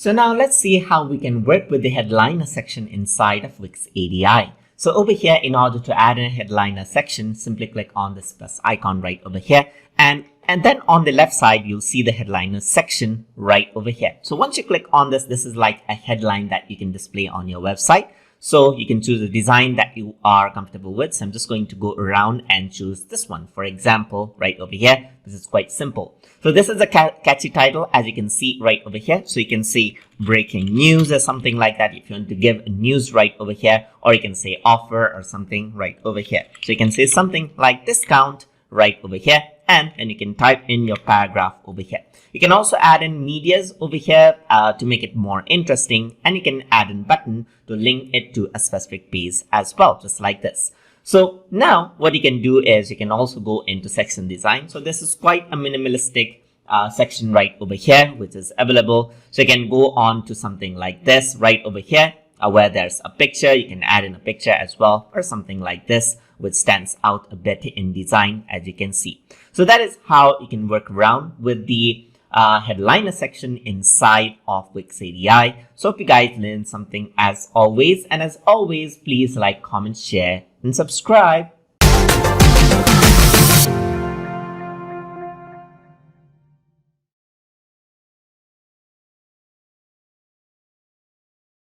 So now let's see how we can work with the headliner section inside of Wix ADI. So over here, in order to add a headliner section, simply click on this plus icon right over here. And then on the left side, you'll see the headliner section right over here. So once you click on this, this is like a headline that you can display on your website. So you can choose a design that you are comfortable with. So I'm just going to go around and choose this one. For example, right over here, this is quite simple. So this is a catchy title, as you can see right over here. So you can see breaking news or something like that if you want to give a news right over here, or you can say offer or something right over here. So you can say something like discount right over here, and then you can type in your paragraph over here. You can also add in medias over here to make it more interesting, and you can add in button to link it to a specific page as well, just like this. So now what you can do is you can also go into section design. So this is quite a minimalistic section right over here, which is available. So you can go on to something like this right over here, where there's a picture. You can add in a picture as well, or something like this, which stands out a bit in design, as you can see. So that is how you can work around with the headliner section inside of Wix ADI. So hope you guys learned something as always. And as always, please like, comment, share, and subscribe.